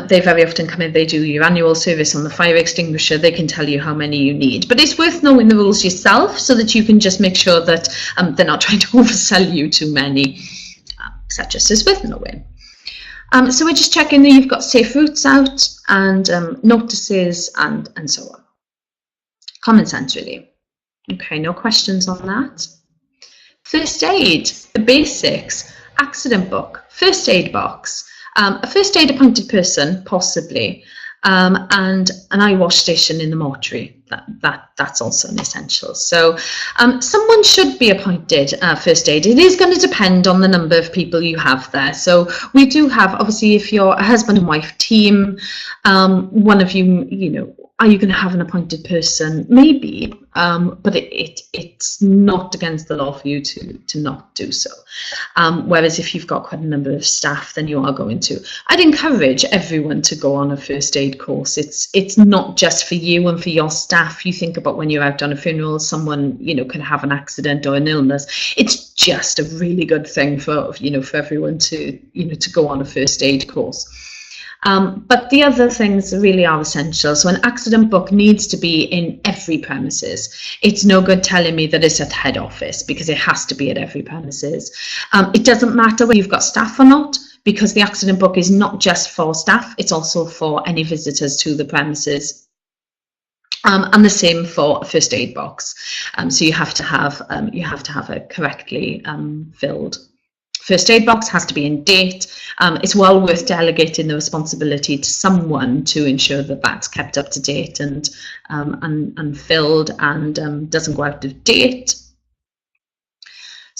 B: they very often come in, they do your annual service on the fire extinguisher, they can tell you how many you need. But it's worth knowing the rules yourself so that you can just make sure that they're not trying to oversell you too many. So that just is worth knowing. So we're just checking that you've got safe routes out and notices and so on. Common sense, really. Okay, no questions on that. First aid, the basics. Accident book, first aid box, a first aid appointed person, possibly, and an eye wash station in the mortuary. That's also an essential. So someone should be appointed first aid. It is going to depend on the number of people you have there. So we do have, obviously, if you're a husband and wife team, one of you, you know, are you going to have an appointed person? Maybe, but it's not against the law for you to not do so. Whereas if you've got quite a number of staff, then you are going to. I'd encourage everyone to go on a first aid course. It's not just for you and for your staff. You think about when you're out on a funeral, someone, you know, can have an accident or an illness. It's just a really good thing for, you know, for everyone to, you know, to go on a first aid course. But the other things really are essential. So an accident book needs to be in every premises. It's no good telling me that it's at head office, because it has to be at every premises. It doesn't matter whether you've got staff or not, because the accident book is not just for staff, it's also for any visitors to the premises. And the same for a first aid box. So you have to have a correctly filled first aid box. Has to be in date. It's well worth delegating the responsibility to someone to ensure that that's kept up to date and filled and doesn't go out of date.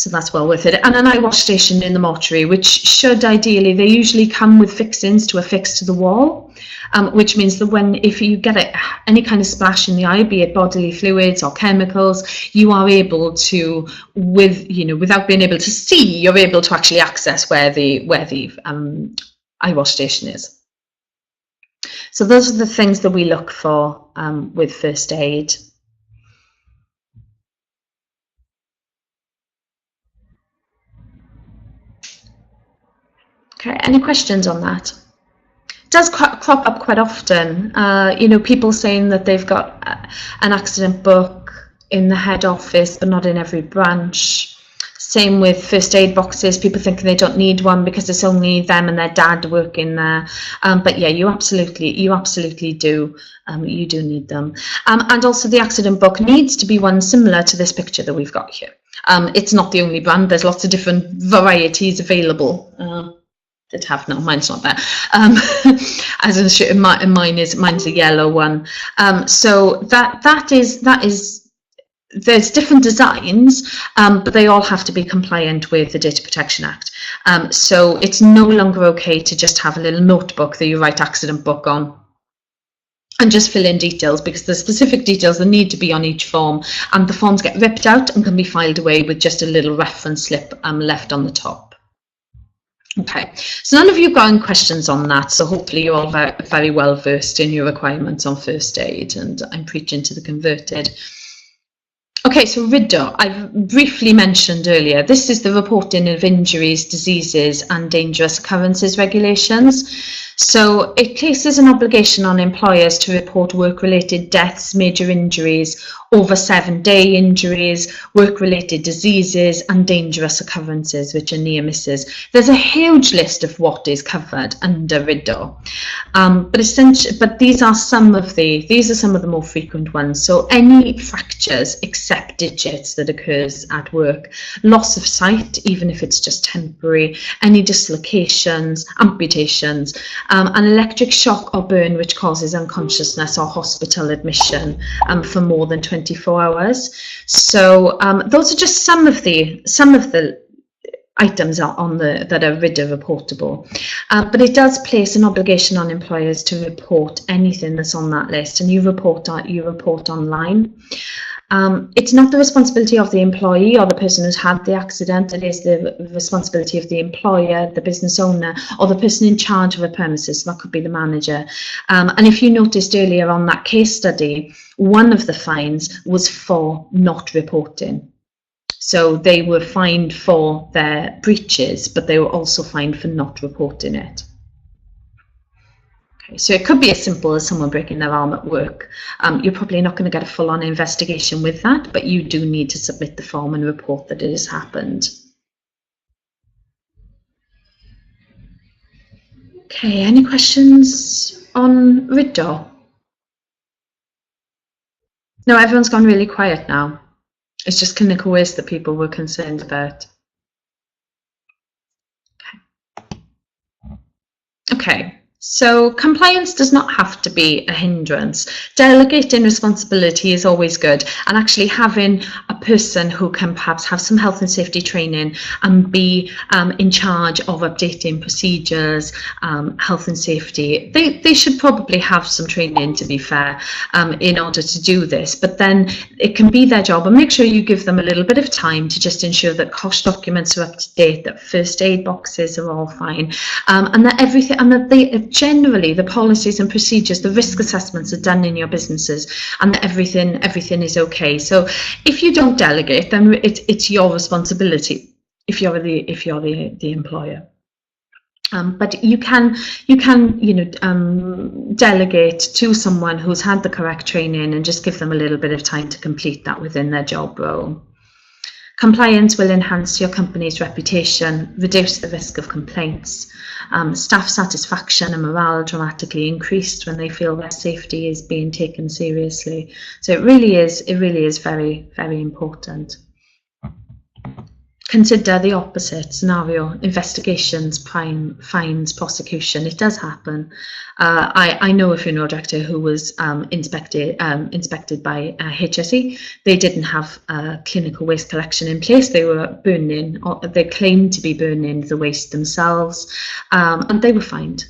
B: So that's well worth it. And an eye wash station in the mortuary, which should ideally, they usually come with fixings to affix to the wall, which means that if you get any kind of splash in the eye, be it bodily fluids or chemicals, you are able to, without being able to see, you're able to actually access where the eye wash station is. So those are the things that we look for with first aid. Okay, any questions on that? It does crop up quite often. People saying that they've got an accident book in the head office, but not in every branch. Same with first aid boxes. People think they don't need one because it's only them and their dad working there. But yeah, you absolutely do. You do need them. And also the accident book needs to be one similar to this picture that we've got here. It's not the only brand. There's lots of different varieties available. That have no, mine's not there. Mine's a yellow one. So that is there's different designs, but they all have to be compliant with the Data Protection Act. So it's no longer okay to just have a little notebook that you write accident book on and just fill in details, because the specific details that need to be on each form, and the forms get ripped out and can be filed away with just a little reference slip left on the top. Okay, so none of you got any questions on that, so hopefully you're all very well versed in your requirements on first aid, and I'm preaching to the converted. Okay, so RIDDOR, I've briefly mentioned earlier, this is the reporting of injuries, diseases and dangerous occurrences regulations. So it places an obligation on employers to report work-related deaths, major injuries, over 7-day injuries, work-related diseases and dangerous occurrences, which are near misses. There's a huge list of what is covered under RIDDOR, but these are some of the more frequent ones. So any fractures except digits that occurs at work, loss of sight, even if it's just temporary, any dislocations, amputations, an electric shock or burn which causes unconsciousness or hospital admission for more than 24 hours. So those are just some of the items that are RIDDOR reportable, but it does place an obligation on employers to report anything that's on that list, and you report online. It's not the responsibility of the employee or the person who's had the accident. It is the responsibility of the employer, the business owner, or the person in charge of a premises. So that could be the manager. And if you noticed earlier on that case study, one of the fines was for not reporting. So they were fined for their breaches, but they were also fined for not reporting it. So it could be as simple as someone breaking their arm at work. You're probably not going to get a full-on investigation with that, but you do need to submit the form and report that it has happened. Okay, any questions on RIDDOR? No, everyone's gone really quiet now. It's just clinical waste that people were concerned about. Okay. So compliance does not have to be a hindrance. Delegating responsibility is always good, and actually having a person who can perhaps have some health and safety training and be in charge of updating procedures, health and safety, they should probably have some training, to be fair, in order to do this. But then it can be their job, and make sure you give them a little bit of time to just ensure that cost documents are up to date, that first aid boxes are all fine, and that everything, and that they generally the policies and procedures, the risk assessments are done in your businesses, and that everything is okay. So if you don't delegate, then it's your responsibility if you're the employer. But you can delegate to someone who's had the correct training and just give them a little bit of time to complete that within their job role. Compliance will enhance your company's reputation, reduce the risk of complaints. Staff satisfaction and morale dramatically increased when they feel their safety is being taken seriously. So it really is very, very important. consider the opposite scenario: investigations, crime, fines, prosecution. It does happen. I know a funeral director who was inspected by HSE. They didn't have clinical waste collection in place. They were burning, or they claimed to be burning the waste themselves, and they were fined.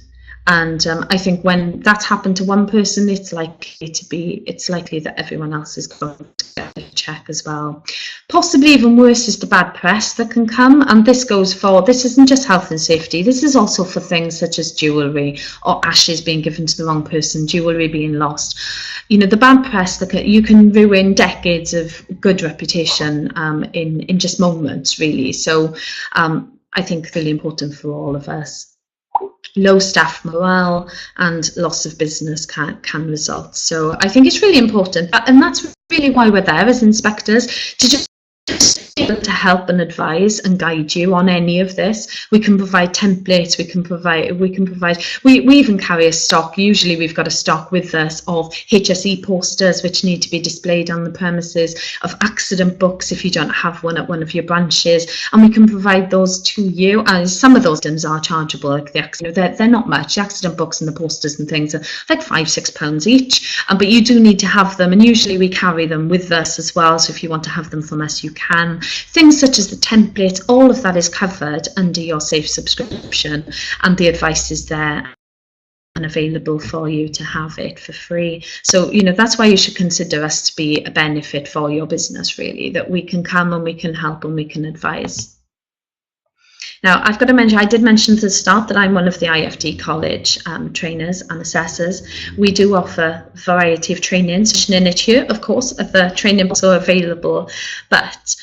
B: And I think when that's happened to one person, it's likely that everyone else is going to get a check as well. Possibly even worse is the bad press that can come, and this isn't just health and safety. This is also for things such as jewellery, or ashes being given to the wrong person, jewellery being lost. You know, the bad press that you can ruin decades of good reputation in just moments, really. So I think really important for all of us. Low staff morale and loss of business can result. So I think it's really important, and that's really why we're there as inspectors, to just be able to help and advise and guide you on any of this. We can provide templates, we even carry a stock. Usually we've got a stock with us of HSE posters which need to be displayed on the premises, of accident books if you don't have one at one of your branches, and we can provide those to you. And some of those items are chargeable, like the accident, they're not much. The accident books and the posters and things are like £5-6 each, but you do need to have them, and usually we carry them with us as well. So if you want to have them from us, you can. Things such as the template, all of that is covered under your Safe subscription, and the advice is there and available for you to have it for free. So, you know, that's why you should consider us to be a benefit for your business, really, that we can come and we can help and we can advise. Now, I've got to mention, I did mention at the start that I'm one of the IFD College trainers and assessors. We do offer a variety of trainings. In it here, of course, the training is also available, but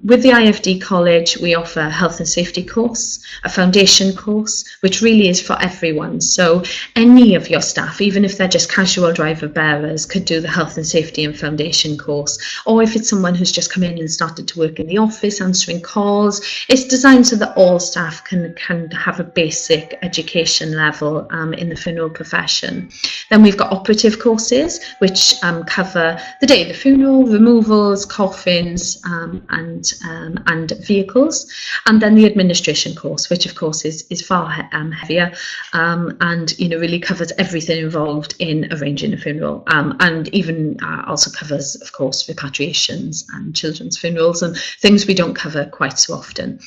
B: with the IFD College, we offer a health and safety course, a foundation course, which really is for everyone. So any of your staff, even if they're just casual driver bearers, could do the health and safety and foundation course. Or if it's someone who's just come in and started to work in the office, answering calls, it's designed so that all staff can have a basic education level in the funeral profession. Then we've got operative courses, which cover the day of the funeral, removals, coffins, and vehicles, and then the administration course, which of course is far heavier, and you know, really covers everything involved in arranging a funeral, and even also covers, of course, repatriations and children's funerals and things we don't cover quite so often.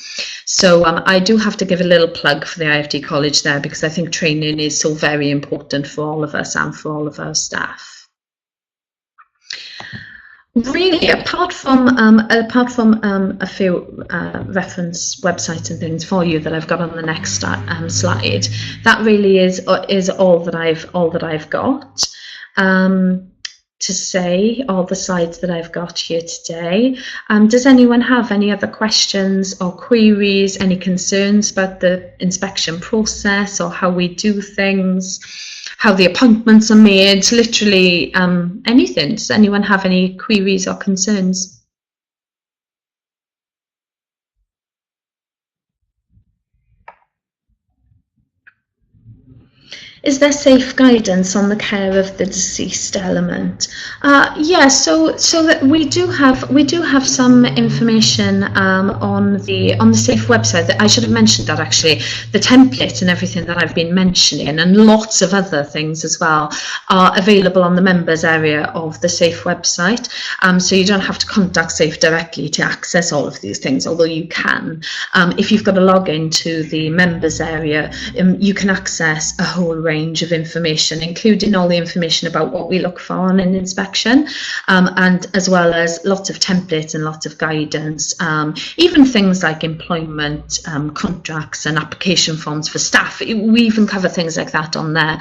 B: So I do have to give a little plug for the IFD College there, because I think training is so very important for all of us and for all of our staff. Really, apart from a few reference websites and things for you that I've got on the next slide, that really is all that I've got to say, all the slides that I've got here today. Does anyone have any other questions or queries, any concerns about the inspection process or how we do things, how the appointments are made, literally anything? Does anyone have any queries or concerns? Is there safe guidance on the care of the deceased element? Yeah, so that we do have some information on the safe website. That I should have mentioned that actually, the template and everything that I've been mentioning, and lots of other things as well, are available on the members area of the safe website. So you don't have to contact Safe directly to access all of these things, although you can. If you've got a login to the members area, you can access a whole range of information, including all the information about what we look for on an inspection, and as well as lots of templates and lots of guidance, even things like employment contracts and application forms for staff. We even cover things like that on there.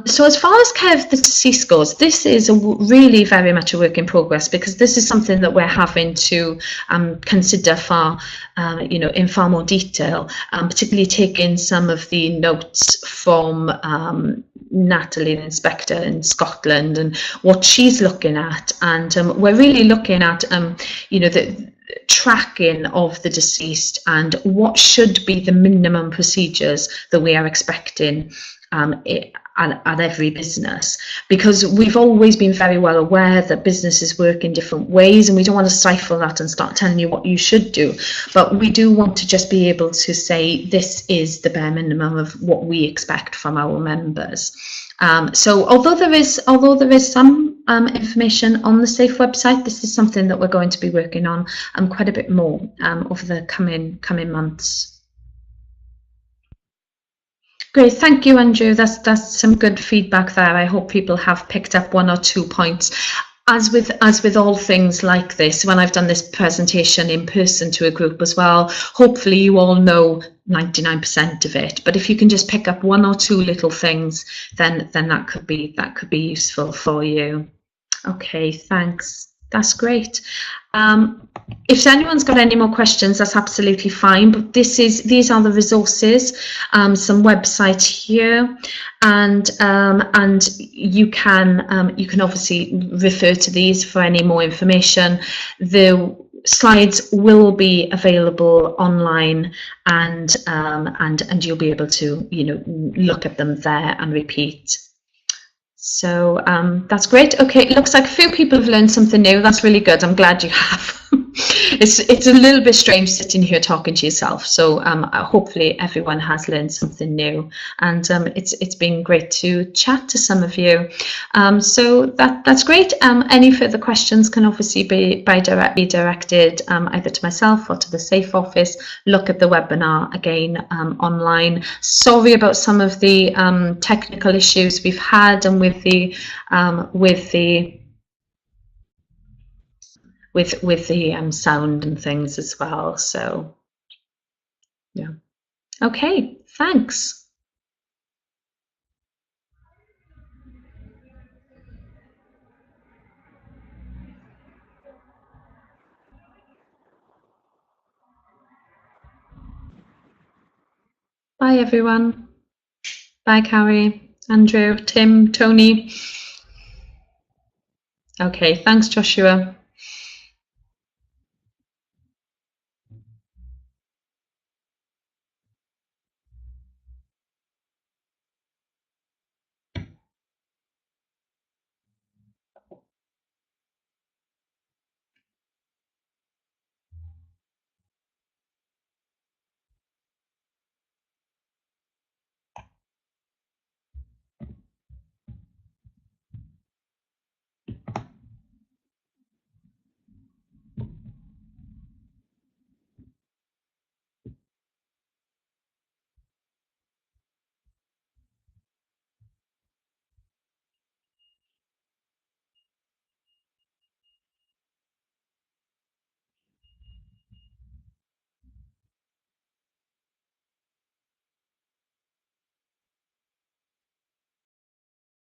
B: So as far as care of the deceased goes, this is really very much a work in progress, because this is something that we're having to consider in far more detail, particularly taking some of the notes from Natalie, the inspector in Scotland, and what she's looking at. And we're really looking at the tracking of the deceased and what should be the minimum procedures that we are expecting at every business, because we've always been very well aware that businesses work in different ways, and we don't want to stifle that and start telling you what you should do, but we do want to just be able to say this is the bare minimum of what we expect from our members. So although there is some information on the SAFE website, this is something that we're going to be working on quite a bit more over the coming months. Great, thank you, Andrew. That's some good feedback there. I hope people have picked up 1 or 2 points. As with all things like this, when I've done this presentation in person to a group as well, hopefully you all know 99% of it. But if you can just pick up 1 or 2 little things, then that could be useful for you. Okay, thanks. That's great. If anyone's got any more questions, that's absolutely fine. But these are the resources, some websites here, and you can obviously refer to these for any more information. The slides will be available online, and you'll be able to look at them there and repeat. So that's great. Okay, it looks like a few people have learned something new. That's really good. I'm glad you have. It's a little bit strange sitting here talking to yourself. So hopefully everyone has learned something new, and it's been great to chat to some of you. So that's great. Any further questions can obviously be directed either to myself or to the SAFE office. Look at the webinar again online. Sorry about some of the technical issues we've had, and with the sound and things as well. So yeah. Okay, thanks. Bye everyone. Bye Carrie, Andrew, Tim, Tony. Okay, thanks Joshua.